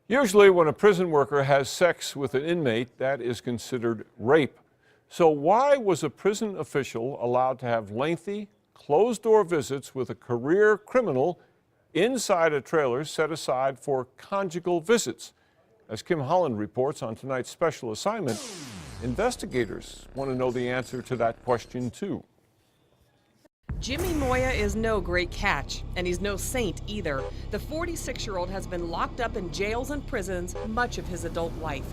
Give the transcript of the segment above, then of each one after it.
Usually when a prison worker has sex with an inmate, that is considered rape. So why was a prison official allowed to have lengthy, closed-door visits with a career criminal inside a trailer set aside for conjugal visits? As Kim Holland reports on tonight's special assignment, investigators want to know the answer to that question too. Jimmy Moya is no great catch, and he's no saint either. The 46-year-old has been locked up in jails and prisons much of his adult life.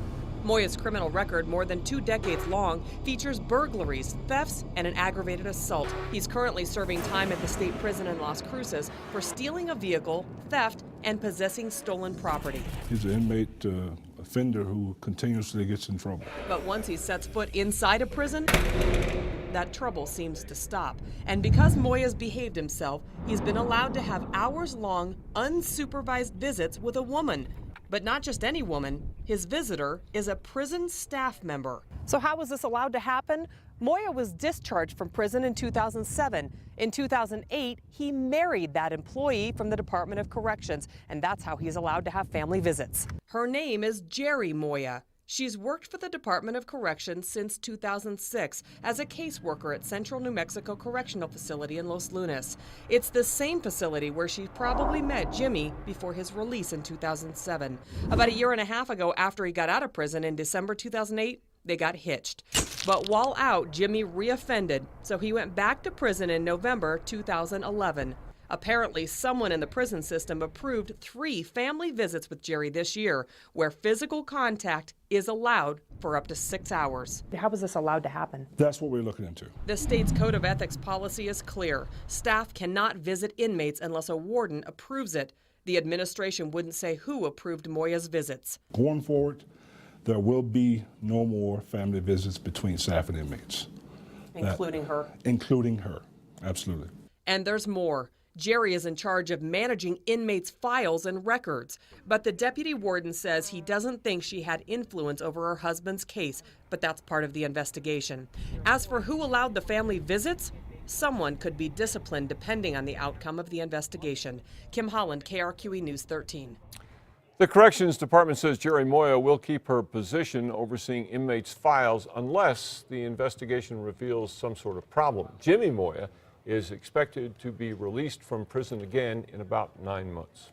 Moya's criminal record, more than 2 decades long, features burglaries, thefts, and an aggravated assault. He's currently serving time at the state prison in Las Cruces for stealing a vehicle, theft, and possessing stolen property. He's an inmate offender who continuously gets in trouble. But once he sets foot inside a prison, that trouble seems to stop. And because Moya's behaved himself, he's been allowed to have hours-long, unsupervised visits with a woman. But not just any woman. His visitor is a prison staff member. So how was this allowed to happen? Moya was discharged from prison in 2007. In 2008, he married that employee from the Department of Corrections, and that's how he's allowed to have family visits. Her name is Jerry Moya. She's worked for the Department of Corrections since 2006 as a caseworker at Central New Mexico Correctional Facility in Los Lunas. It's the same facility where she probably met Jimmy before his release in 2007. About a year and a half ago, after he got out of prison in December 2008, they got hitched. But while out, Jimmy reoffended, so he went back to prison in November 2011. Apparently, someone in the prison system approved 3 family visits with Jerry this year, where physical contact is allowed for up to 6 hours. How was this allowed to happen? That's what we're looking into. The state's code of ethics policy is clear. Staff cannot visit inmates unless a warden approves it. The administration wouldn't say who approved Moya's visits. Going forward, there will be no more family visits between staff and inmates. Including her? Including her, absolutely. And there's more. Jerry is in charge of managing inmates' files and records, but the deputy warden says he doesn't think she had influence over her husband's case, but that's part of the investigation. As for who allowed the family visits, someone could be disciplined depending on the outcome of the investigation. Kim Holland, KRQE News 13. The Corrections Department says Jerry Moya will keep her position overseeing inmates' files unless the investigation reveals some sort of problem. Jimmy Moya is expected to be released from prison again in about 9 months.